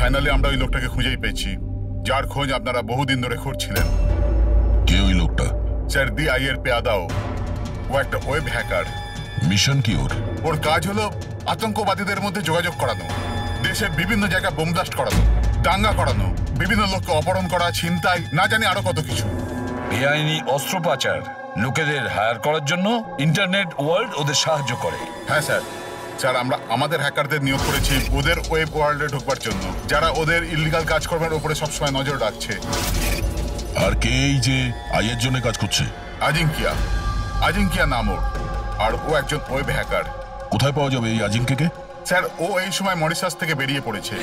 Finally আমরা ওই লোকটাকে খুঁজেই পেয়েছি, যার খোঁজ আপনারা বহুদিন ধরে খুঁজছিলেন। কে ওই লোকটা? স্যার DI এর পেয়াদাও। ও একটা ওয়েব হ্যাকার। মিশন কি ওর? ওর কাজ হলো আতঙ্কবাদীদের মধ্যে যোগাযোগ করানো, দেশের বিভিন্ন জায়গায় বোম ব্লাস্ট করানো, দাঙ্গা করানো, বিভিন্ন লোককে অপহরণ করা, ছিনতাই, না জানি আরো কত কিছু। বেআইনি অস্ত্র পাচার, লোকেদের হায়ার করার জন্য ইন্টারনেট ওয়ার্ল্ড ওদের সাহায্য করে। হ্যাঁ স্যার। স্যার আমরা আমাদের হ্যাকারদের নিয়োগ করেছি ওদের ওয়েব ওয়ার্ল্ডে ঢোকবার জন্য, যারা ওদের ইলিগাল কাজকর্মের উপরে সবসময় নজর রাখছে। আর কে এই যে আইয়ের জন্য কাজ করছে? আজিঙ্কিয়া নাম ওর, আর ও একজন ওয়েব হ্যাকার। কোথায় পাওয়া যাবে এই আজিঙ্কেকে? স্যার ও এই সময় মরিশাস থেকে বেরিয়ে পড়েছে,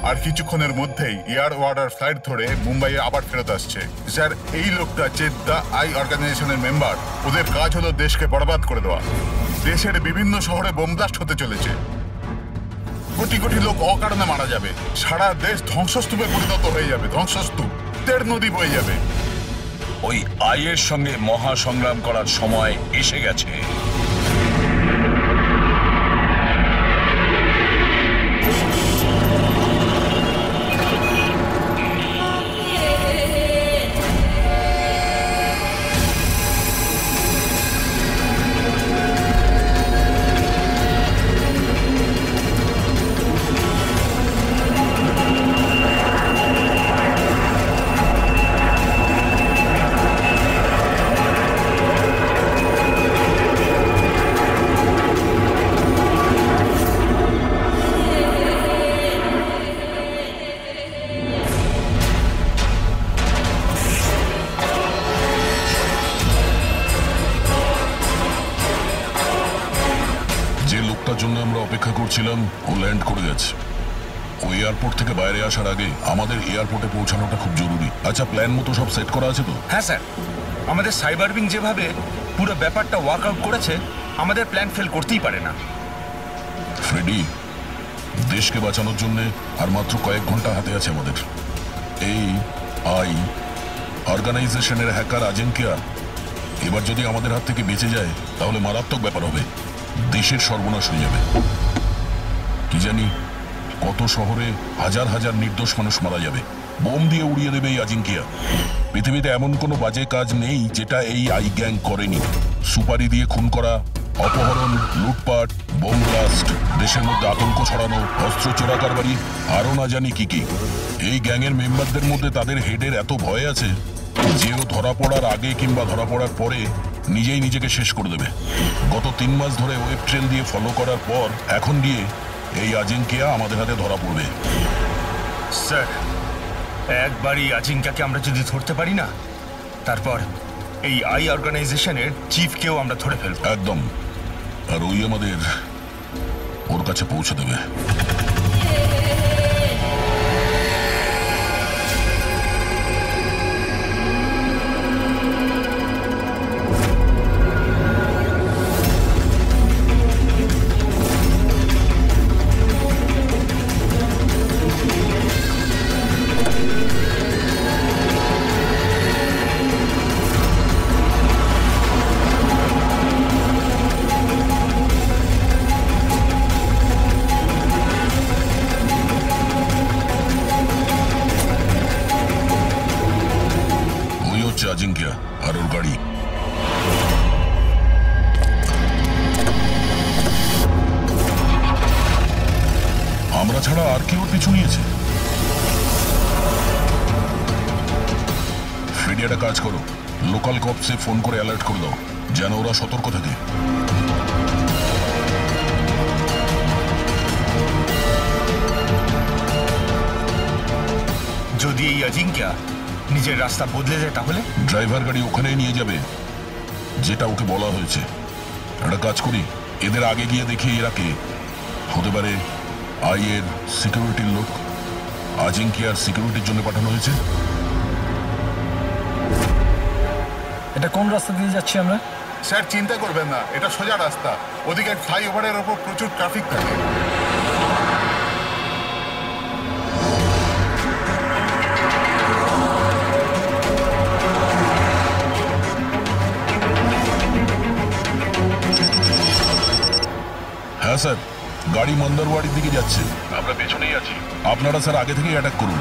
আর কিছুক্ষণের মধ্যেই এয়ার ওয়ার্ডার ফ্লাইট ধরে মুম্বাইয়ে আবার ফেরত আসছে। স্যার এই লোকটা যে দ্য আই অর্গানাইজেশনের মেম্বার, ওদের কাজ হলো দেশকে বরবাদ করে দেওয়া। দেশের বিভিন্ন শহরে বোম ব্লাস্ট হতে চলেছে, কোটি কোটি লোক অকারণে মারা যাবে, সারা দেশ ধ্বংসস্তূপে পরিণত হয়ে যাবে, ধ্বংসস্তূপ, তের নদী বয়ে যাবে। ওই আইয়ের সঙ্গে মহা সংগ্রাম করার সময় এসে গেছে। জন্য আমরা অপেক্ষা করছিলাম ও ল্যান্ড করে গেছে। ও এয়ারপোর্ট থেকে বাইরে আসার আগে আমাদের এয়ারপোর্টে পৌঁছানোটা খুব জরুরি। আচ্ছা, প্ল্যান মতো সব সেট করা আছে তো? হ্যাঁ স্যার, আমাদের সাইবার উইং যেভাবে পুরো ব্যাপারটা ওয়ার্কআউট করেছে, আমাদের প্ল্যান ফেল করতেই পারে না। ফ্রেডি, দেশকে বাঁচানোর জন্য আর মাত্র কয়েক ঘন্টা হাতে আছে আমাদের। এই আই অর্গানাইজেশনের হ্যাকার আজিঙ্কিয়া এবার যদি আমাদের হাত থেকে বেঁচে যায় তাহলে মারাত্মক ব্যাপার হবে, দেশের সর্বনাশ হয়ে যাবে। কি জানি কত শহরে হাজার হাজার নির্দোষ মানুষ মারা যাবে, বোম দিয়ে উড়িয়ে দেবে এই আজিঙ্কিয়া। পৃথিবীতে এমন কোনো বাজে কাজ নেই যেটা এই আই গ্যাং করেনি। সুপারি দিয়ে খুন করা, অপহরণ, লুটপাট, বোম ব্লাস্ট, দেশের মধ্যে আতঙ্ক ছড়ানো, অস্ত্র চোরাকারবারি, আরো না জানি কি কি। এই গ্যাংয়ের মেম্বারদের মধ্যে তাদের হেডের এত ভয় আছে যে ও ধরা পড়ার আগে কিংবা ধরা পড়ার পরে নিজেই নিজেকে শেষ করে দেবে। গত 3 মাস ধরে ওয়েব ট্রেল দিয়ে ফলো করার পর এখন গিয়ে এই আজিঙ্কিয়া আমাদের হাতে ধরা পড়বে। স্যার, একবারই আজিঙ্কিয়াকে আমরা যদি ধরতে পারি না, তারপর এই আই অর্গানাইজেশনের চিফকেও আমরা ধরে ফেলব। একদম। আর ওই আমাদের ওর কাছে পৌঁছে দেবে। আজিঙ্কিয়া আর ওর গাড়ি। আমরা ছাড়া আর কেউ পিছু নিয়েছে। ফ্রেডি, একটা কাজ করো, লোকাল কপসে ফোন করে অ্যালার্ট করে দাও যেন ওরা সতর্ক থাকে। যদি এই আজিঙ্কিয়া নিজের রাস্তা বদলে যায় তাহলে? ড্রাইভার গাড়ি ওখানেই নিয়ে যাবে যেটা ওকে বলা হয়েছে। একটা কাজ করি, এদের আগে গিয়ে দেখি এরা কে হতে পারে। আইয়ের সিকিউরিটির লোক, আজিঙ্কিয়ার সিকিউরিটির জন্য পাঠানো হয়েছে। এটা কোন রাস্তা দিয়ে যাচ্ছি আমরা? স্যার চিন্তা করবেন না, এটা সোজা রাস্তা। ওদিকে ফ্লাইওভারের ওপর প্রচুর ট্রাফিক থাকে। হ্যাঁ স্যার, গাড়ি মন্দারওয়াড়ির দিকে যাচ্ছে, আমরা পেছনেই আছি। আপনারা স্যার আগে থেকেই অ্যাটাক করুন।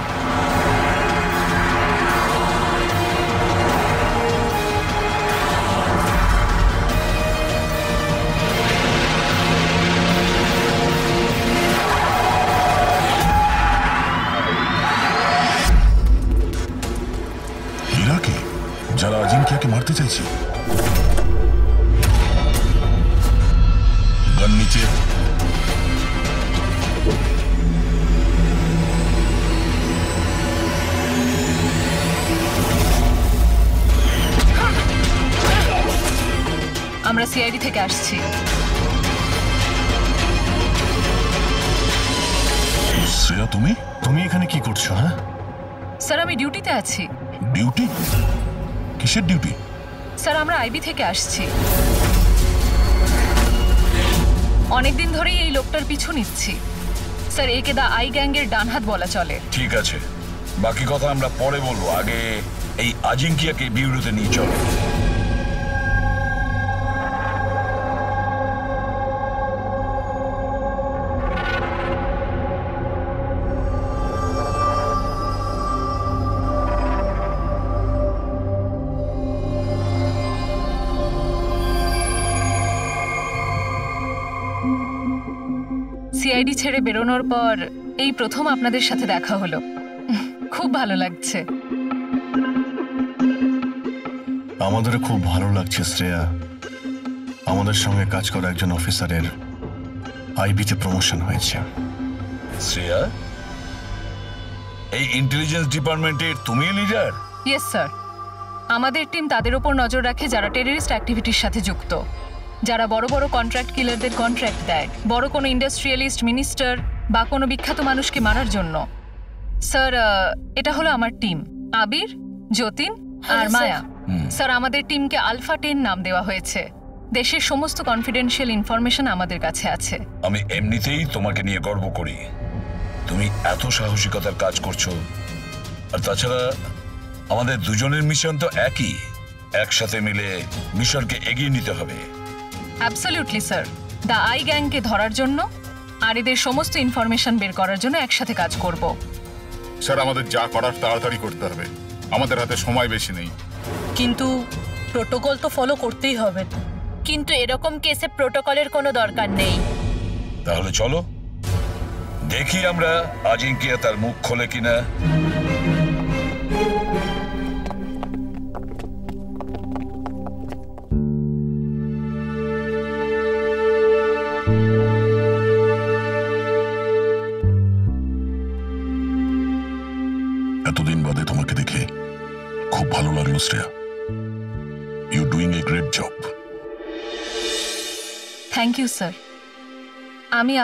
এরাকে যারা আজিঙ্কিয়াকে মারতে চাইছে। গান নিচে। আমরা সিআইডি থেকে আসছি। শ্রেয়া, তুমি তুমি এখানে কি করছো? হ্যাঁ স্যার আমি ডিউটিতে আছি। ডিউটি? কিসের ডিউটি? স্যার আমরা আইবি থেকে আসছি। অনেকদিন ধরেই এই লোকটার পিছু নিচ্ছি স্যার। একে দা আই গ্যাংয়ের ডান হাত বলা চলে। ঠিক আছে, বাকি কথা আমরা পরে বলবো। আগে এই আজিঙ্কিয়াকে বিউরোতে নিয়ে চলো। সিআইডি ছেড়ে বেরোনোর পর এই প্রথম আপনাদের সাথে দেখা হলো। খুব ভালো লাগছে। আমাদেরও খুব ভালো লাগছে শ্রেয়া। আমাদের সঙ্গে কাজ করা একজন অফিসারের আইবিতে প্রমোশন হয়েছে। শ্রেয়া, এই ইন্টেলিজেন্স ডিপার্টমেন্টের তুমি লিডার? Yes sir. আমাদের টিম তাদের ওপর নজর রাখে যারা টেররিস্ট অ্যাক্টিভিটির সাথে যুক্ত, যারা বড় বড় কন্ট্রাক্ট কিলারদের কন্ট্রাক্ট দেয়, বড় কোনো ইন্ডাস্ট্রিয়ালিস্ট, মিনিস্টার বা কোনো বিখ্যাত মানুষকে মারার জন্য। স্যার এটা হলো আমার টিম, আবির, যতীন আর মায়া। স্যার আমাদের টিমকে আলফা 10 নাম দেওয়া হয়েছে। দেশের সমস্ত কনফিডেন্সিয়াল ইনফরমেশন আমাদের কাছে আছে। আমি এমনিতেই তোমাকে নিয়ে গর্ব করি। তুমি এত সাহসিকতার কাজ করছো। আর তাছাড়া আমাদের দুজনের মিশন তো একই, একসাথে মিলে মিশনকে এগিয়ে নিতে হবে। Absolutely sir. দ্য আই গ্যাংকে ধরার জন্য আর এদের সমস্ত ইনফরমেশন বের করার জন্য একসাথে কাজ করব। স্যার আমাদের যা করার তাড়াতাড়ি করতে হবে, আমাদের হাতে সময় বেশি নেই। কিন্তু প্রোটোকল তো ফলো করতেই হবে। কিন্তু এরকম কেসে প্রোটোকলের কোনো দরকার নেই। তাহলে চলো দেখি আমরা আজিঙ্কিয়া তার মুখ খোলে কিনা। এতদিন বাদে তোমাকে দেখে খুব ভালো লাগলো Shreya. You doing a great job. Thank you sir. আমি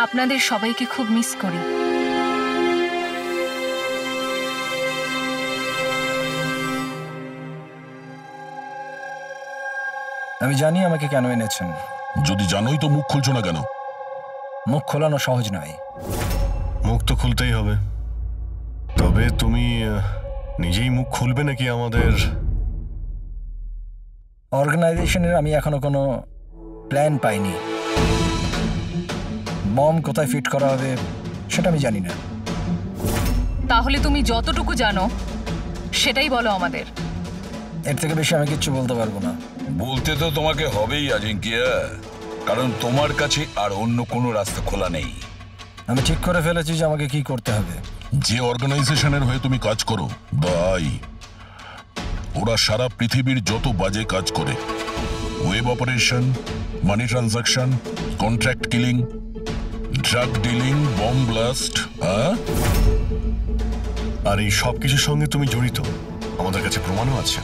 আপনাদের সবাইকে খুব মিস করি। আমি জানি আমাকে কেন এনেছেন। যদি জানোই তো মুখ খুলছো না কেন? মুখ খোলানো সহজ নয়। মুখ তো খুলতেই হবে। তবে তুমি নিজেই মুখ খুলবে নাকি আমাদের? অর্গানাইজেশনের আমি এখনো কোনো প্ল্যান পাইনি। বম কোথায় ফিট করা হবে সেটা আমি জানি না। তাহলে তুমি যতটুকু জানো সেটাই বলো আমাদের। এর থেকে বেশি আমি কিচ্ছু বলতে পারবো না। বলতে তো তোমাকে হবেই আজিঙ্কিয়া, কারণ তোমার কাছে আর অন্য কোনো রাস্তা খোলা নেই। আমি ঠিক করে ফেলেছি যে আমাকে কি করতে হবে। যে অর্গানাইজেশনের হয়ে তুমি কাজ করো, দাই, ওরা সারা পৃথিবীর যত বাজে কাজ করে, web operation, money transaction, contract killing, drug dealing, bomb blast, হ্যাঁ, আর এই সব কিছুর সঙ্গে তুমি জড়িত। আমাদের কাছে প্রমাণও আছে।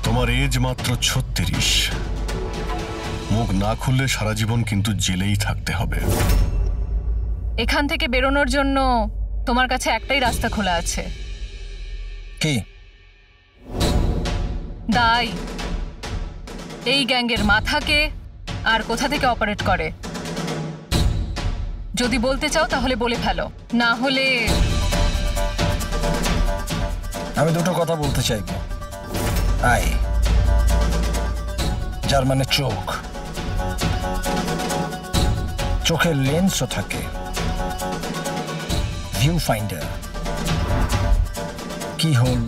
তোমার এজ মাত্র 36। মুখ না খুললে সারা জীবন কিন্তু জেলেই থাকতে হবে। এখান থেকে বেরোনোর জন্য তোমার কাছে একটাই রাস্তা খোলা আছে। কি? দাই এই গ্যাংয়ের মাথাকে আর কোথা থেকে অপারেট করে। যদি বলতে চাও তাহলে বলে ফেলো, না হলে আমি দুটো কথা বলতে চাইব। আয় যার মানে চোখ, চোখের লেন্সও থাকে, ভিউ ফাইন্ডার, কি হোল,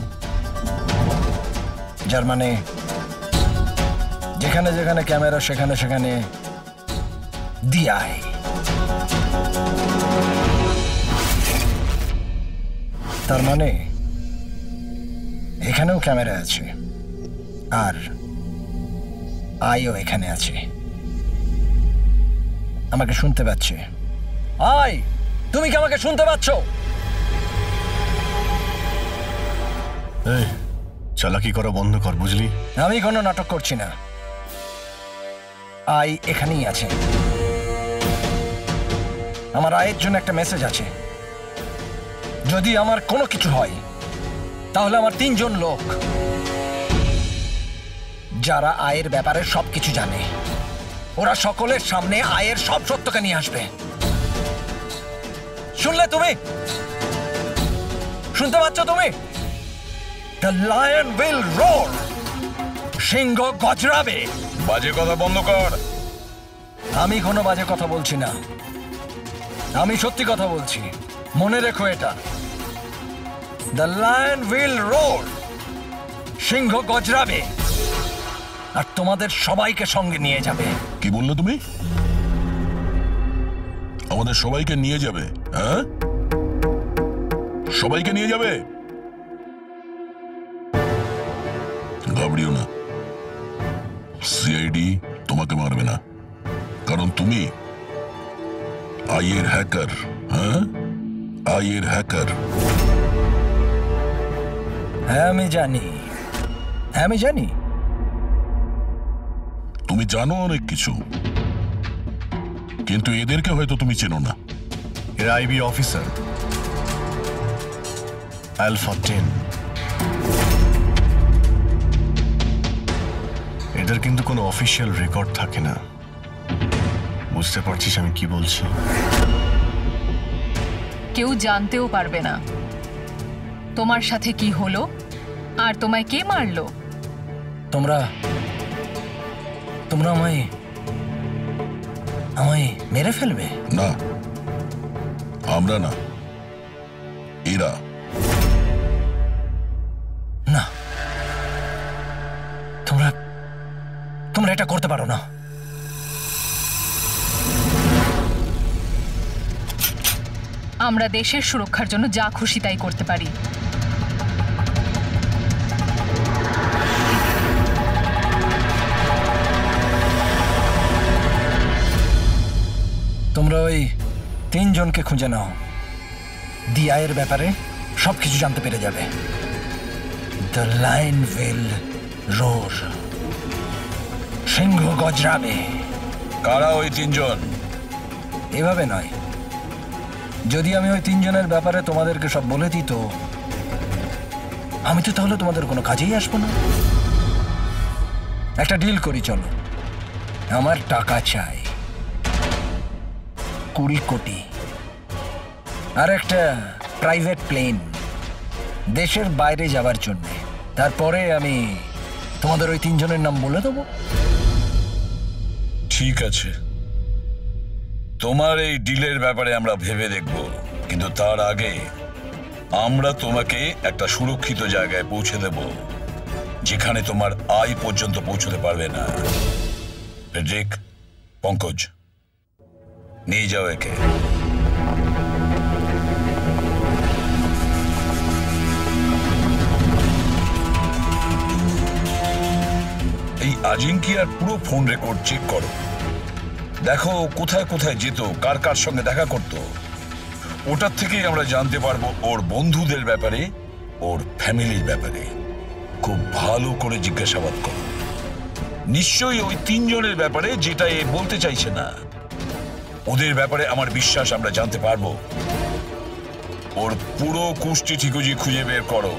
যার মানে যেখানে যেখানে ক্যামেরা সেখানে সেখানে দিয়াই। তার মানে এখানেও ক্যামেরা আছে আর আইও এখানে আছে, আমাকে শুনতে পাচ্ছে। আই, তুমি কি আমাকে শুনতে পাচ্ছ? এই চালাকি করা বন্ধ কর, বুঝলি? আমি কোনো নাটক করছি না, আই এখানেই আছে। আমার আয়ের জন্য একটা মেসেজ আছে। যদি আমার কোনো কিছু হয় তাহলে আমার 3 জন লোক যারা আয়ের ব্যাপারে সবকিছু জানে, ওরা সকলের সামনে আয়ের সব সত্যকে নিয়ে আসবে। শুনলে তুমি? শুনতে পাচ্ছ তুমি? The lion will roar. সিংহ গজরাবে। বাজে কথা বন্ধ কর। আমি কোনো বাজে কথা বলছি না, আমি সত্যি কথা বলছি। মনে রেখো এটা। The lion will roar. সিংহ গজরাবে আর তোমাদের সবাইকে সঙ্গে নিয়ে যাবে। কি বললে তুমি? আমাদের সবাইকে নিয়ে যাবে? হ্যাঁ, সবাইকে নিয়ে যাবে? ঘাবড়িও না, সিআইডি তোমাকে মারবে না, কারণ তুমি আইয়ের হ্যাকার। হ্যাঁ, আইয়ের হ্যাকার। হ্যাঁ আমি জানি, হ্যাঁ আমি জানি। তুমি জানো অনেক কিছু, কিন্তু এদেরকে হয়তো তুমি চেনো না। এরা আইবি অফিসার, আলফা 10। এদের কিন্তু কোনো অফিসিয়াল রেকর্ড থাকে না। বুঝতে পারছিস আমি কি বলছি? কেউ জানতেও পারবে না তোমার সাথে কি হলো আর তোমায় কে মারলো। তোমরা তোমরা আমায় আমায় মেরে ফেলবে? না, আমরা না, এরা। না, তোমরা তোমরা এটা করতে পারো না। আমরা দেশের সুরক্ষার জন্য যা খুশি তাই করতে পারি। তোমরা ওই 3 জনকে খুঁজে নাও, দিয়ায়ের ব্যাপারে সবকিছু জানতে পেরে যাবে। The lion will roar. সিংহ গজরাবে। কারা ওই 3 জন? এভাবে নয়, যদি আমি ওই 3 জনের ব্যাপারে তোমাদেরকে সব বলে দিই তো আমি তো তাহলে তোমাদের কোনো কাজেই আসবো না। একটা ডিল করি, চলো। আমার টাকা চাই 20 কোটি, আর একটা প্রাইভেট প্লেন দেশের বাইরে যাবার জন্য। তারপরে আমি তোমাদের ওই 3 জনের নাম বলে দেবো। ঠিক আছে, তোমার এই ডিলের ব্যাপারে আমরা ভেবে দেখব, কিন্তু তার আগে আমরা তোমাকে একটা সুরক্ষিত জায়গায় পৌঁছে দেব, যেখানে তোমার আয় পর্যন্ত পৌঁছতে পারবে না। ফেডরিক, পঙ্কজ, নিয়ে যাও একে। এই আজিঙ্কিয়ার পুরো ফোন রেকর্ড চেক করো, দেখো কোথায় কোথায় যেত, কার কার সঙ্গে দেখা করত। ওটার থেকেই আমরা জানতে পারবো ওর বন্ধুদের ব্যাপারে, ওর ফ্যামিলির ব্যাপারে। খুব ভালো করে জিজ্ঞাসাবাদ করো। নিশ্চয়ই ওই 3 জনের ব্যাপারে, যেটা এ বলতে চাইছে না। ওদের ব্যাপারে আমার বিশ্বাস আমরা জানতে পারবো। ওর পুরো কুষ্টি ঠিকুজি খুঁজে বের করো।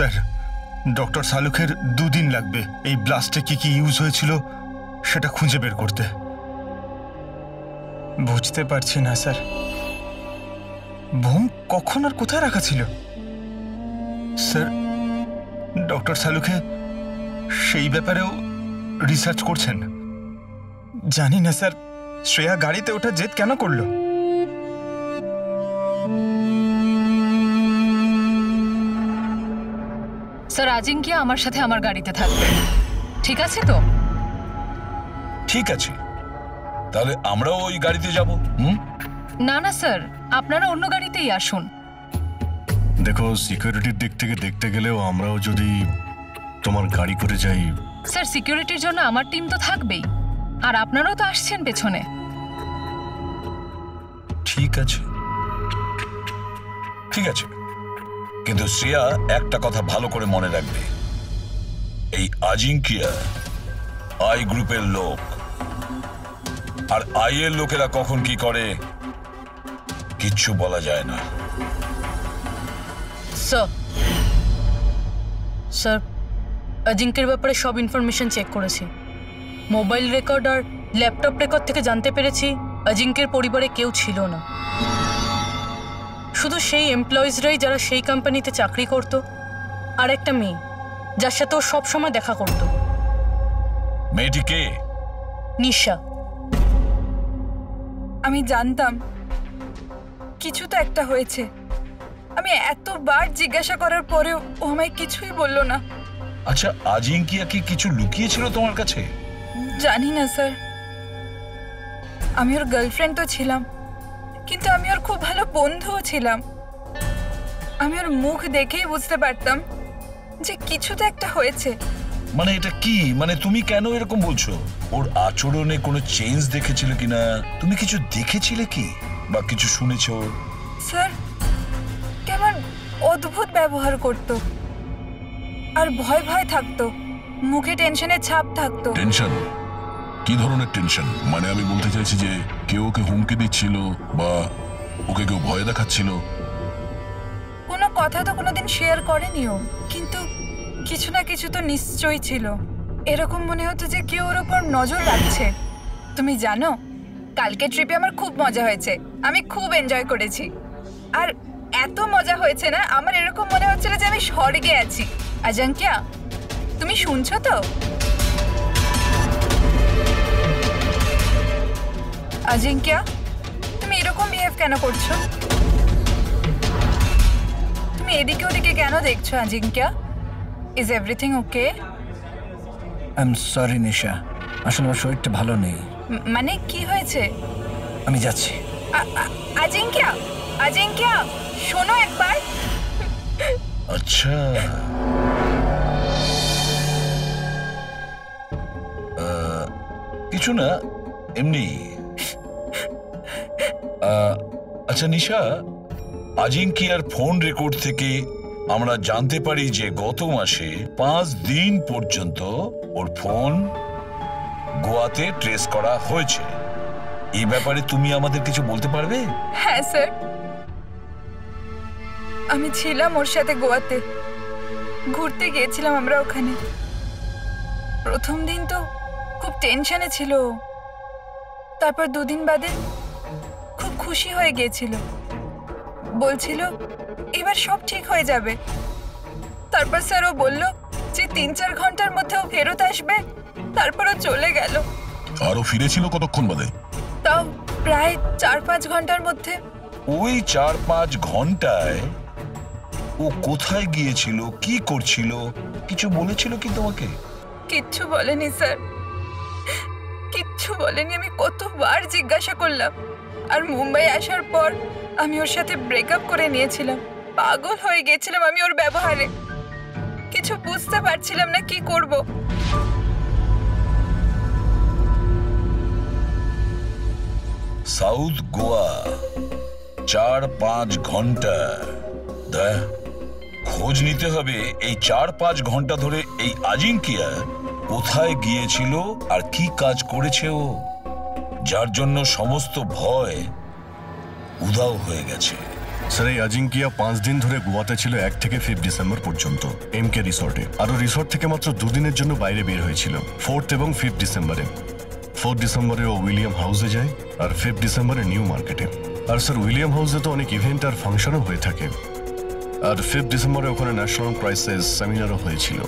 স্যার, ডক্টর সালুখের 2 দিন লাগবে এই ব্লাস্টে কি কি ইউজ হয়েছিল সেটা খুঁজে বের করতে। বুঝতে পারছি না স্যার, বোম কখন আর কোথায় রাখা ছিল? স্যার, ডক্টর সালুখে সেই ব্যাপারেও রিসার্চ করছেন? জানি না স্যার, শ্রেয়া গাড়িতে ওঠা জেদ কেন করলো? স্যার, আজিঙ্কিয়া আমার সাথে আমার গাড়িতে থাকবে, ঠিক আছে তো? ঠিক আছে, তাহলে আমরাও ওই গাড়িতে যাব। না না স্যার, আপনারা অন্য গাড়িতেই আসুন। দেখো, সিকিউরিটির দিক থেকে দেখতে গেলেও আমরাও যদি তোমার গাড়ি করে যাই। স্যার, সিকিউরিটির জন্য আমার টিম তো থাকবেই, আর আপনারাও তো আসছেন পেছনে। ঠিক আছে, ঠিক আছে, কিন্তু শ্রেয়া একটা কথা ভালো করে মনে রাখবে, এই আজিঙ্কিয়া আই গ্রুপের লোক, আর আই এর লোকেরা কখন কি করে কিচ্ছু বলা যায় না। স্যার, অজিঙ্কের ব্যাপারে সব ইনফরমেশন চেক করেছি। মোবাইল রেকর্ড আর ল্যাপটপ রেকর্ড থেকে জানতে পেরেছি অজিঙ্কের পরিবারে কেউ ছিল না, শুধু সেই এমপ্লয়িজরাই যারা সেই কোম্পানিতে চাকরি করত, আর একটা মেয়ে যার সাথে ও সবসময় দেখা করত। মেয়েটি কে? নিশা। আমি জানতাম কিছু তো একটা হয়েছে। আমি এতবার জিজ্ঞাসা করার পরেও ও আমায় কিছুই বললো না। আচ্ছা, আজিঙ্কিয়া কি কিছু লুকিয়েছিল তোমার কাছে? জানি না স্যার, আমি ওর গার্লফ্রেন্ড তো ছিলাম, কিন্তু আমি ওর খুব ভালো বন্ধুও ছিলাম। আমি ওর মুখ দেখেই বুঝতে পারতাম যে কিছু তো একটা হয়েছে। মানে এটা কি? মানে তুমি কেন এরকম বলছো? ওর আচরণে কোনো চেঞ্জ দেখেছিলে কিনা? তুমি কিছু দেখেছিলে কি, বা কিছু শুনেছো? স্যার, কেমন অদ্ভুত ব্যবহার করতো, আর ভয় ভয় থাকতো, মুখে টেনশনের ছাপ থাকতো। টেনশন? কি ধরনের টেনশন? মানে আমি বলতে চাইছি যে কেউ ওকে হুমকি দিচ্ছিল বা ওকে কেউ ভয় দেখাচ্ছিল? কোনো কথা তো কোনোদিন শেয়ার করেনি ও, কিন্তু কিছু না কিছু তো নিশ্চয়ই ছিল। এরকম মনে হতো যে কেউ ওর ওপর নজর রাখছে। তুমি জানো, কালকে ট্রিপে আমার খুব মজা হয়েছে, আমি খুব এনজয় করেছি। আর এত মজা হয়েছে না, আমার এরকম মনে হচ্ছিল যে আমি স্বর্গে আছি। আজিঙ্কিয়া, তুমি শুনছো তো? আজিঙ্কিয়া, তুমি এরকম বিহেভ কেন করছো? তুমি এদিকে ওদিকে কেন দেখছো Ajinkya? Is everything okay? I am sorry Nisha, আসলে আমার শরীরটা ভালো নেই। মানে কি হয়েছে? আমি যাচ্ছি। আজিঙ্কিয়া, আজিঙ্কিয়া, শোনো একবার। আচ্ছা, কিছু না, এমনি। আচ্ছা নিশা, আজিঙ্কিয়ার ফোন রেকর্ড থেকে আমরা জানতে পারি যে গত মাসে 5 দিন পর্যন্ত ওর ফোন গোয়াতে ট্রেস করা হয়েছে। এই ব্যাপারে তুমি আমাদের কিছু বলতে পারবে? হ্যাঁ স্যার, আমি ছিলাম ওর সাথে গোয়াতে, ঘুরতে গিয়েছিলাম আমরা ওখানে। প্রথম দিন তো খুব টেনশনে ছিল, তারপর 2 দিন বাদে খুব খুশি হয়ে গিয়েছিল, বলছিল এবার সব ঠিক হয়ে যাবে। তারপর স্যার ও বলল যে 3-4 ঘন্টার মধ্যে ও ফেরত আসবে, তারপর ও চলে গেল। আরো ফিরেছিল কতক্ষণ বাদে? তাও প্রায় 4-5 ঘন্টার মধ্যে। ওই 4-5 ঘন্টায় ও কোথায় গিয়েছিল, কি করছিল, কিছু বলেছিল কি তোমাকে? কিচ্ছু বলেনি স্যার, কিচ্ছু বলেনি। আমি কতবার জিজ্ঞাসা করলাম, আর মুম্বাই আসার পর আমি ওর সাথে ব্রেকআপ করে নিয়েছিলাম। পাগল হয়ে গেছিলাম আমি ওর ব্যবহারে, কিছু বুঝতে পারছিলাম না কি করব। সাউথ গোয়া 4-5 ঘন্টা, খোঁজ নিতে হবে এই 4-5 ঘন্টা ধরে এই আজিঙ্কিয়া কোথায় গিয়েছিল আর কি কাজ করেছে ও, যার জন্য সমস্ত ভয় উধাও হয়ে গেছে। স্যার এই আজিঙ্কিয়া 5 দিন ধরে গোয়াতে ছিল 1 থেকে 5 ডিসেম্বর পর্যন্ত এমকে রিসর্টে। আরও রিসর্ট থেকে মাত্র 2 দিনের জন্য বাইরে বের হয়েছিল 4th এবং 5th ডিসেম্বরে। 4th ডিসেম্বরে ও উইলিয়াম হাউসে যায় আর 5th ডিসেম্বরে নিউ মার্কেটে। আর স্যার উইলিয়াম হাউসে তো অনেক ইভেন্ট আর ফাংশনও হয়ে থাকে। আর 5th ডিসেম্বরে ওখানে ন্যাশনাল ক্রাইসিস সেমিনারও হয়েছিল।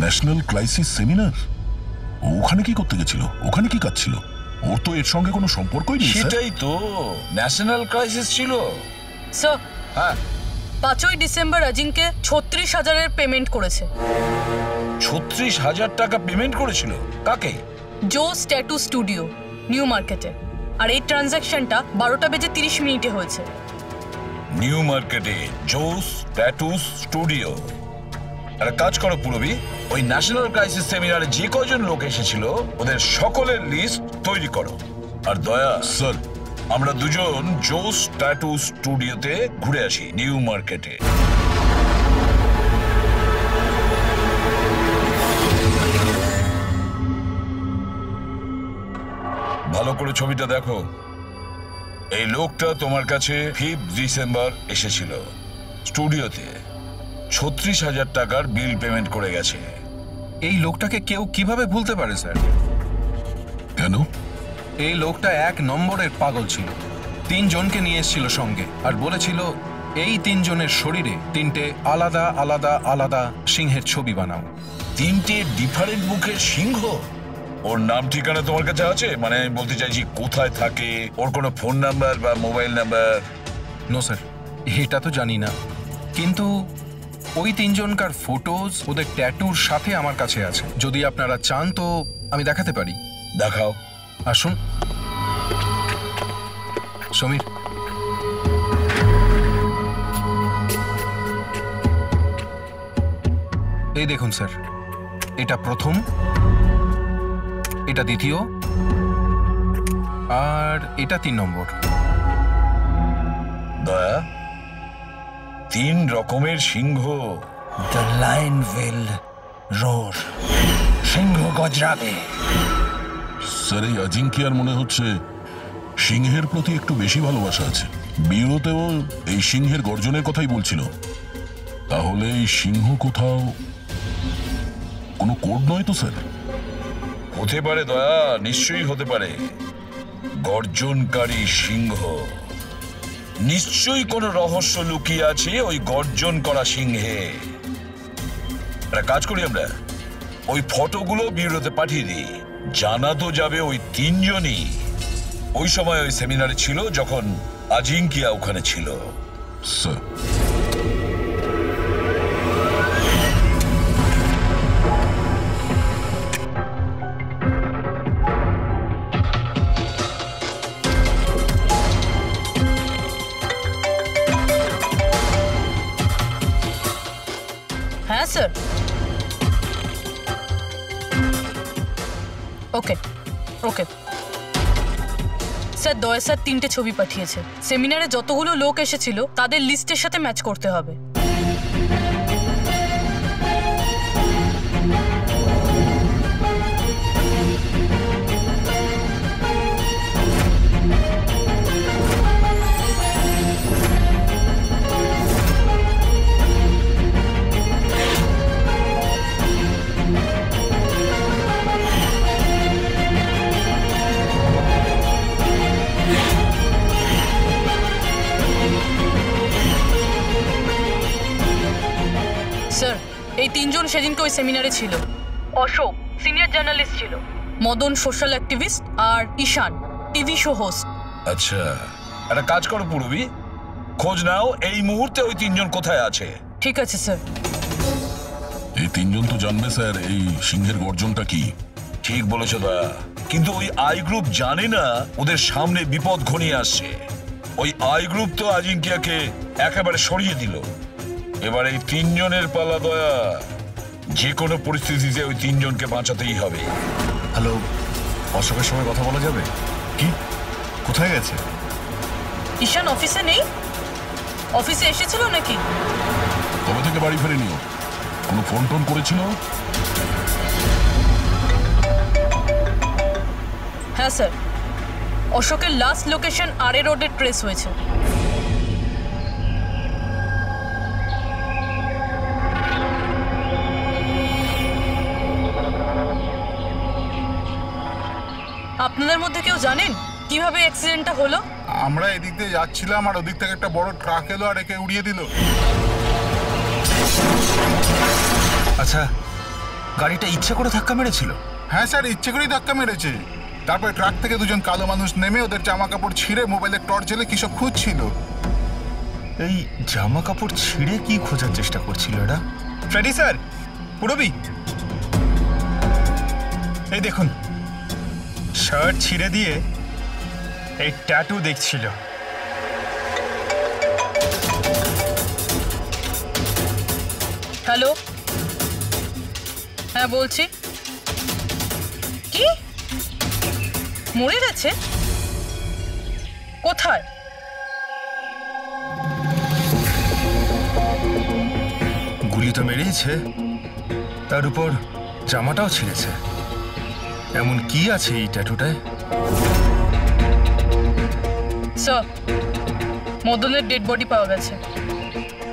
National crisis seminar? ওখানে কি করতে গেছিল? ওখানে কি কাজ ছিল? ওর তো এর সঙ্গে কোনো সম্পর্কই নেই। সেটাই তো, ন্যাশনাল ক্রাইসিস ছিল। স্যার হ্যাঁ, 5ই ডিসেম্বর অজিঙ্কে 36,000-এর পেমেন্ট করেছে। 36,000 টাকা পেমেন্ট করেছিল? কাকে? জোস ট্যাটু স্টুডিও, নিউ মার্কেটে। আর এই ট্রানজ্যাকশনটা 12টা বেজে 30 মিনিটে হয়েছে। নিউ মার্কেটে জোস ট্যাটু স্টুডিও। আর কাজ করো পুরবি, ওই ন্যাশনাল ক্রাইসিস সেমিনারে যে কজন লোক এসেছিল ওদের সকলের লিস্ট তৈরি করো। আর দয়া স্যার, আমরা দুজন জোস ট্যাটু স্টুডিওতে ঘুরে আসি নিউ মার্কেটে। ভালো করে ছবিটা দেখো। এই লোকটা তোমার কাছে 5th ডিসেম্বর এসেছিল স্টুডিওতে। 36,000 টাকার বিল পেমেন্ট করে গেছে। এই লোকটাকে কেউ কিভাবে ভুলতে পারে স্যার? কেন? এই লোকটা 1 নম্বরের পাগল ছিল। 3 জনকে নিয়ে এসেছিল সঙ্গে আর বলেছিল এই 3 জনের শরীরে 3টে আলাদা আলাদা আলাদা সিংহের ছবি বানাও। 3টে ডিফারেন্ট মুখের সিংহ? ওর নাম ঠিকানা তোমার কাছে আছে? মানে আমি বলতে চাইছি কোথায় থাকে, ওর কোনো ফোন নাম্বার বা মোবাইল নাম্বার? নো স্যার, এটা তো জানি না, কিন্তু ওই 3 জনকার ফটোজ ওদের ট্যাটুর সাথে আমার কাছে আছে। যদি আপনারা চান তো আমি দেখাতে পারি। দেখাও। আসুন সমীর। এই দেখুন স্যার, এটা প্রথম, এটা দ্বিতীয়, আর এটা 3 নম্বর। দয়া, 3 রকমের সিংহ। দ্য লায়ন উইল রোর, সিংহ গজরাবে। স্যার এই আজিঙ্কিয়ার মনে হচ্ছে সিংহের প্রতি একটু বেশি ভালোবাসা আছে। বিরোতেও এই সিংহের গর্জনের কথাই বলছিল। তাহলে এই সিংহ কোথাও কোনো কোড নয় তো স্যার? হতে পারে দয়া, নিশ্চয়ই হতে পারে। গর্জনকারী সিংহ, নিশ্চয়ই কোনো রহস্য লুকিয়ে আছে ওই গর্জন করা সিংহে। একটা কাজ করি, আমরা ওই ফটোগুলো বিউরোতে পাঠিয়ে দিই। জানা তো যাবে ওই 3 জনই ওই সময় ওই সেমিনারে ছিল যখন আজিঙ্কিয়া ওখানে ছিল। স্যার, হ্যাঁ স্যার। ওকে ওকে স্যার, দয়া স্যার 3টে ছবি পাঠিয়েছে। সেমিনারে যতগুলো লোক এসেছিল তাদের লিস্টের সাথে ম্যাচ করতে হবে। স্যার, এই 3 জন সেদিনকে ওই সেমিনারে ছিল। অশোক সিনিয়র জার্নালিস্ট ছিল, মদন সোশ্যাল অ্যাক্টিভিস্ট, আর ঈশান টিভি শো হোস্ট। আচ্ছা, একটা কাজ করো পুরবি, খোঁজ নাও এই মুহূর্তে ওই 3 জন কোথায় আছে। ঠিক আছে স্যার। এই 3 জন তো জানবে স্যার এই সিংহের গর্জনটা কি। ঠিক বলেছো দয়া, কিন্তু ওই আই গ্রুপ জানে না ওদের সামনে বিপদ ঘনিয়ে আসছে। ওই আই গ্রুপ তো আজিঙ্কিয়াকে একেবারে সরিয়ে দিল। এবার এই 3 জনের পালা দয়া। যে কোনো পরিস্থিতিতে ওই 3 জনকে বাঁচাতেই হবে। হ্যালো, অশোকের সঙ্গে কথা বলা যাবে কি? কোথায় গেছে? ঈশান অফিসে নেই? অফিসে এসেছিল নাকি? কবে থেকে বাড়ি ফেরেনিও? কোনো ফোন টোন করেছিল? হ্যাঁ স্যার, অশোকের লাস্ট লোকেশন আরে রোডে ট্রেস হয়েছে। আপনাদের মধ্যে কেউ জানেন কিভাবে অ্যাক্সিডেন্টটা হলো? আমরা এদিক দিয়ে যাচ্ছিলাম আর ওদিক থেকে একটা বড় ট্রাক এলো আর একে উড়িয়ে দিল। আচ্ছা, গাড়িটা ইচ্ছা করে ধাক্কা মেরেছিল? হ্যাঁ স্যার, ইচ্ছে করেই ধাক্কা মেরেছে। তারপর ট্রাক থেকে দুজন কালো মানুষ নেমে ওদের জামা কাপড় ছিঁড়ে মোবাইলের টর্চ জ্বেলে কি সব খুঁজছিল। এই জামা কাপড় ছিঁড়ে কি খোঁজার চেষ্টা করছিল এরা? ফ্রেডি স্যার, পুরবি, এই দেখুন, শার্ট ছিঁড়ে দিয়ে এই ট্যাটু দেখছিল। হ্যালো, হ্যাঁ বলছি। কি মরে গেছে? কোথায়? গুলি তো মেরেইছে, তার উপর জামাটাও ছিঁড়েছে। এমন কি আছে এই ট্যাটুটায়? স্যার, মদনের ডেড বডি পাওয়া গেছে।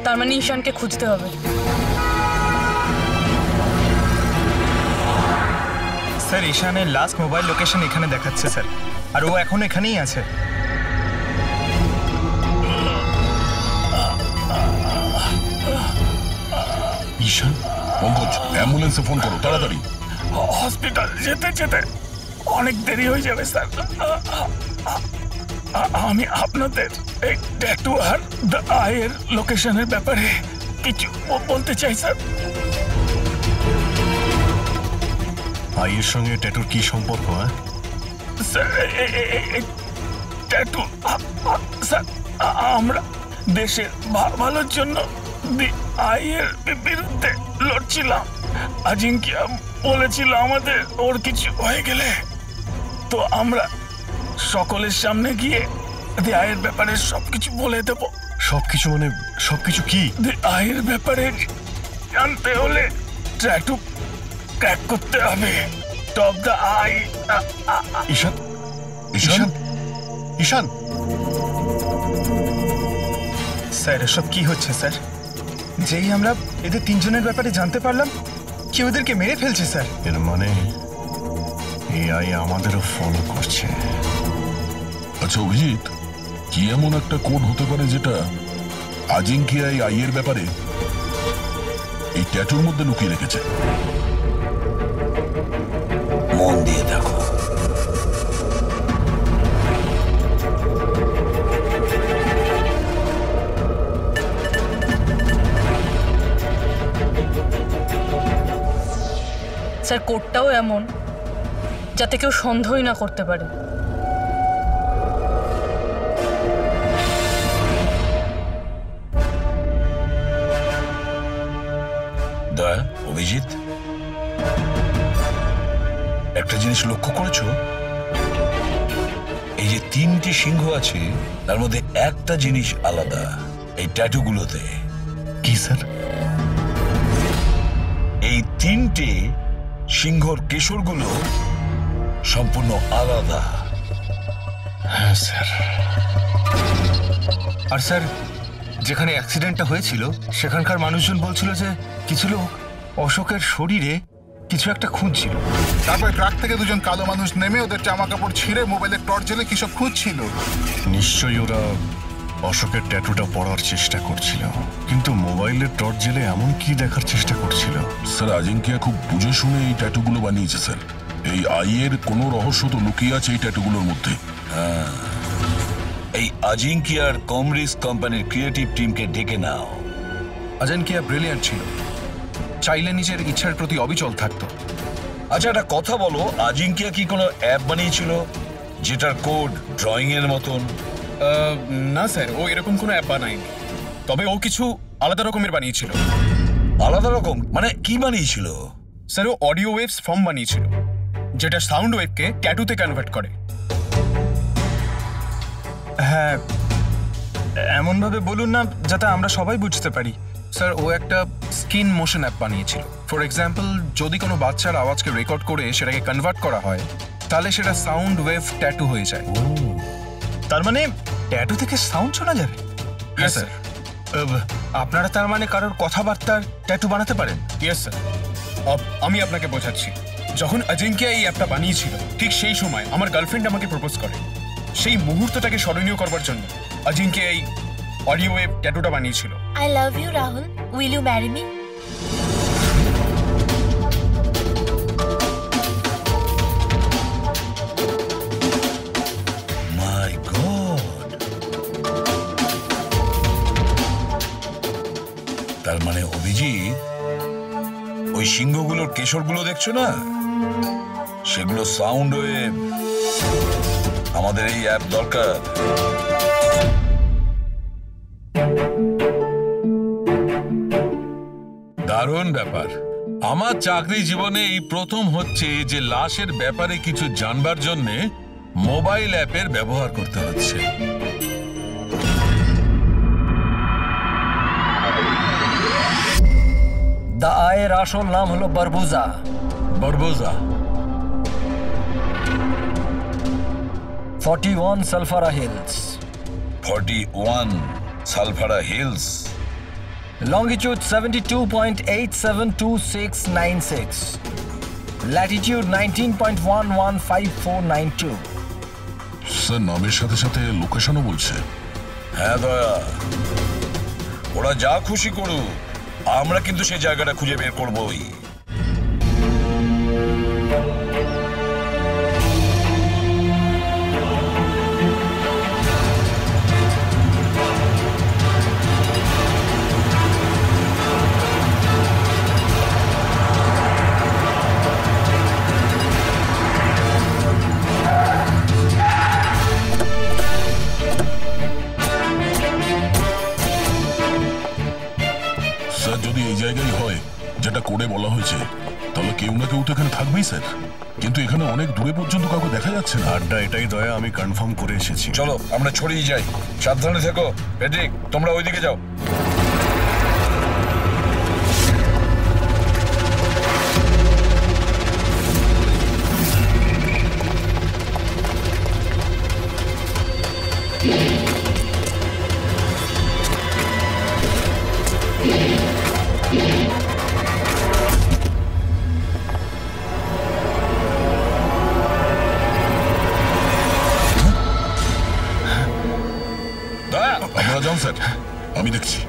তার মানে ঈশানকে খুঁজতে হবে। স্যার, ঈশানের লাস্ট মোবাইল লোকেশন এখানে দেখাচ্ছে স্যার, আর ও এখন এখানেই আছে। ঈশান, পঙ্কজ, অ্যাম্বুলেন্সে ফোন করো তাড়াতাড়ি। হসপিটাল যেতে যেতে অনেক দেরি হয়ে যাবে স্যার। আমি আপনাদের এই ট্যাটু আর দ্য আইয়ের লোকেশনের ব্যাপারে কিছু বলতে চাই স্যার। আইয়ের সঙ্গে ট্যাটুর কি সম্পর্ক? স্যার, ট্যাটু স্যার, আমরা দেশের ভালোর জন্য দি আইয়ের বিরুদ্ধে লড়ছিলাম। আজিঙ্কিয়া বলেছিল আমাদের ওর কিছু হয়ে গেলে তো আমরা সকলের সামনে গিয়ে দি আইয়ের ব্যাপারে সবকিছু বলে দেব। সবকিছু মানে সবকিছু কি? দি আইয়ের ব্যাপারে জানতে হলে ট্যাটু ক্র্যাক করতে হবে। Top the eye. Ishaan, Ishaan, Ishaan, sir, এসব কি হচ্ছে স্যার? যেই আমরা এদের তিনজনের ব্যাপারে জানতে পারলাম, কি ওদেরকে মেরে ফেলছে স্যার। এর মানে এআই আমাদেরও ফলো করছে। আচ্ছা অভিজিৎ, কি এমন একটা কোড হতে পারে যেটা আজিঙ্কিয়া এই আইয়ের ব্যাপারে এই ট্যাটুর মধ্যে লুকিয়ে রেখেছে? মন দিয়ে দেখো। স্যার, কোডটাও এমন যাতে কেউ সন্দেহই না করতে পারে। দয়া, অভিজিৎ, একটা জিনিস লক্ষ্য করেছো? এই যে তিনটি সিংহ আছে তার মধ্যে একটা জিনিস আলাদা এই ট্যাটুগুলোতে। কি স্যার? এই তিনটে সিংহর কেশরগুলো সম্পূর্ণ আলাদা। হ্যাঁ স্যার। আর স্যার, যেখানে অ্যাক্সিডেন্টটা হয়েছিল সেখানকার মানুষজন বলছিল যে কিছু লোক অশোকের শরীরে কিছু একটা খুঁজছিল। তারপর ট্রাক থেকে দুজন কালো মানুষ নেমে ওদের জামা কাপড় ছিঁড়ে মোবাইলের টর্চ জ্বেলে কি সব খুঁজছিল। নিশ্চয়ই ওরা অশোকের ট্যাটুটা পড়ার চেষ্টা করছিল, কিন্তু মোবাইলের টর্চ জেলে এমন কি দেখার চেষ্টা করছিল? স্যার, আজিঙ্কিয়া খুব বুঝে শুনে এই ট্যাটুগুলো বানিয়েছে স্যার। এই আইয়ের কোনো রহস্য তো লুকিয়ে আছে এই ট্যাটুগুলোর মধ্যে। এই আজিঙ্কিয়ার কমরিস কোম্পানির ক্রিয়েটিভ টিমকে ডেকে নাও। আজিঙ্কিয়া ব্রিলিয়ান্ট ছিল, চাইলে নিজের ইচ্ছার প্রতি অবিচল থাকতো। আচ্ছা, একটা কথা বলো, আজিঙ্কিয়া কি কোনো অ্যাপ বানিয়েছিল যেটার কোড ড্রয়িং এর মতন? না স্যার, ও এরকম কোনো অ্যাপ বানায়নি। তবে ও কিছু আলাদা রকমের বানিয়েছিল। আলাদা রকম মানে কি বানিয়েছিল? স্যার, ও অডিও ওয়েভস ফর্ম বানিয়েছিল যেটা সাউন্ড ওয়েভকে ট্যাটুতে কনভার্ট করে। হ্যাঁ, এমনভাবে বলুন না যাতে আমরা সবাই বুঝতে পারি। স্যার, ও একটা স্কিন মোশন অ্যাপ বানিয়েছিল। ফর এক্সাম্পল, যদি কোনো বাচ্চার আওয়াজকে রেকর্ড করে সেটাকে কনভার্ট করা হয় তাহলে সেটা সাউন্ড ওয়েভ ট্যাটু হয়ে যায়। তার মানে ট্যাটু থেকে সাউন্ড শোনা যাবে? হ্যাঁ স্যার। আপনারা তার মানে কারোর কথাবার্তার ট্যাটু বানাতে পারেন? Yes sir. আমি আপনাকে বোঝাচ্ছি। যখন অজিঙ্ক্য এই অ্যাপটা বানিয়েছিল ঠিক সেই সময় আমার গার্লফ্রেন্ড আমাকে প্রপোজ করে। সেই মুহূর্তটাকে স্মরণীয় করবার জন্য অজিঙ্ক্য এই অডিও ওয়েভ ট্যাটুটা বানিয়েছিল। I love you, Rahul. Will you marry me? My god, তার মানে অভিজিৎ ওই সিংহগুলোর কেশরগুলো দেখছো না, সেগুলো সাউন্ড ওয়েভ। আমাদের এই অ্যাপ দরকার। দারুণ ব্যাপার। আমার চাকরি জীবনে এই প্রথম হচ্ছে যে লাশের ব্যাপারে কিছু জানবার জন্য মোবাইল অ্যাপের ব্যবহার করতে হচ্ছে। দ্য আয়ের আসল নাম হলো বারবুজা। বারবুজা 41 সালফারা হিলস। 41 সালফারা হিলস। Longitude 72.872696. Latitude 19.115492. স্যার নামের সাথে সাথে লোকেশনও বলছে। হ্যাঁ দয়া, ওরা যা খুশি করুক, আমরা কিন্তু সেই জায়গাটা খুঁজে বের করবই। যদি এই জায়গায় হয় যেটা কোডে বলা হয়েছে, তাহলে কেউ না কেউ তো এখানে থাকবেই স্যার। কিন্তু এখানে অনেক দূরে পর্যন্ত কাউকে দেখা যাচ্ছে না। আড্ডা এটাই দয়া, আমি কনফার্ম করে এসেছি। চলো আমরা ছড়িয়ে যাই, সাবধানে থেকো। পেট্রিক, তোমরা ওইদিকে যাও। আপনারা যান স্যার, আমি দেখছি।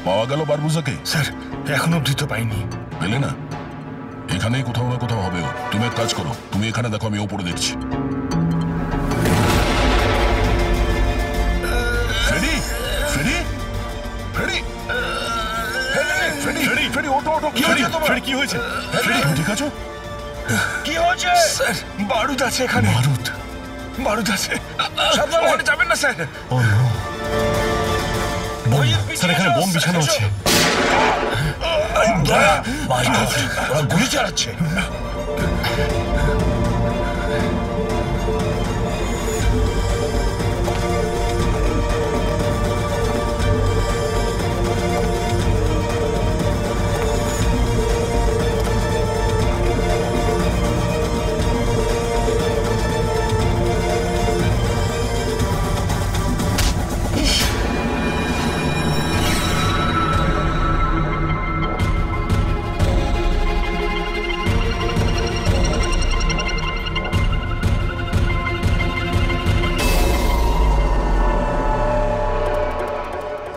পাওয়া গেল বারবুজাকে? স্যার এখন অব্দি তো পাইনি। পেলে না? এখানেই কোথাও না কোথাও হবে। তুমি এক কাজ করো, তুমি এখানে দেখো, আমি ওপরে দেখছি। Freddy, Freddy, Freddy, Freddy, Freddy, Freddy, ওঠো, ওঠো। কি হয়েছে তোমার? ফ্রেডি, কি হয়েছে? ফ্রেডি, তুমি ঠিক আছো? কি হয়েছে? স্যার বারুদ আছে এখানে। বারুদ? বারুদ আছে। সাবধানে। ওখানে যাবেন না স্যার। ও নো, স্যার এখানে বোম বিছানো আছে। ওরা গুলি চালাচ্ছে।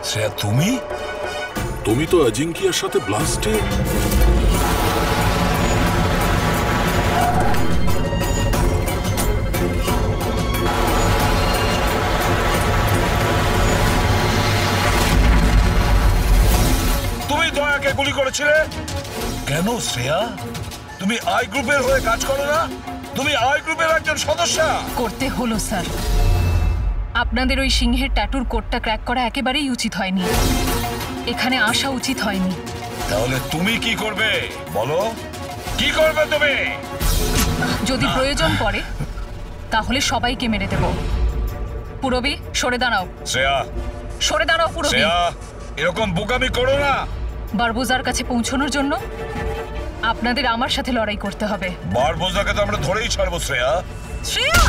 শ্রেয়া, তুমি তুমি তো অজিঙ্কিয়ার সাথে ব্লাস্টে তুমি দয়াকে গুলি করেছিলে কেন শ্রেয়া? তুমি আই গ্রুপের হয়ে কাজ করো না? তুমি আই গ্রুপের একজন সদস্য। করতে হলো স্যার। আপনাদের ওই সিংহের ট্যাটুর কোডটা ক্র্যাক করা একেবারেই উচিত হয়নি, এখানে আসা উচিত হয়নি। তাহলে তুমি কি করবে বলো, কি করবে তুমি? যদি প্রয়োজন পড়ে তাহলে সবাইকে মেরে দেব। পুরবী সরে দাঁড়াও। শ্রেয়া, সরে দাঁড়াও পুরবী। শ্রেয়া, এরকম বোকামি করো না। বারবোজার কাছে পৌঁছানোর জন্য আপনাদের আমার সাথে লড়াই করতে হবে। বারবোজাকে তো আমরা ধরেই ছাড়বো শ্রেয়া। শ্রেয়া!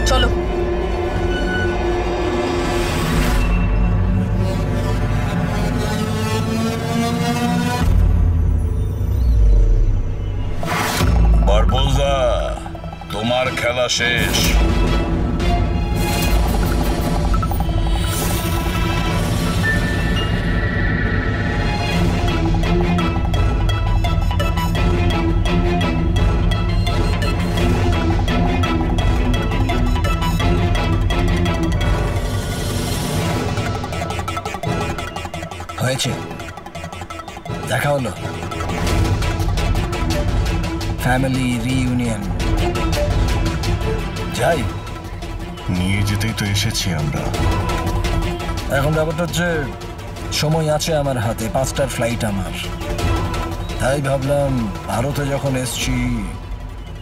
চলো। বারবোজা, তোমার খেলা শেষ। হয়েছে, দেখা হলো, ফ্যামিলি রিইউনিয়ন। যাই, নিয়ে যেতেই তো এসেছি আমরা। এখন ব্যাপারটা হচ্ছে সময় আছে আমার হাতে, 5টার ফ্লাইট আমার। তাই ভাবলাম ভারতে যখন এসছি,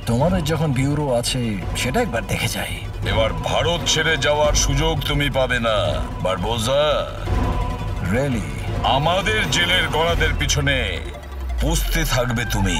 তোমাদের যখন ব্যুরো আছে সেটা একবার দেখে যাই। এবার ভারত ছেড়ে যাওয়ার সুযোগ তুমি পাবে না বারবোজা। রিয়েলি? আমাদের জেলের গড়াদের পিছনে পুষতে থাকবে তুমি।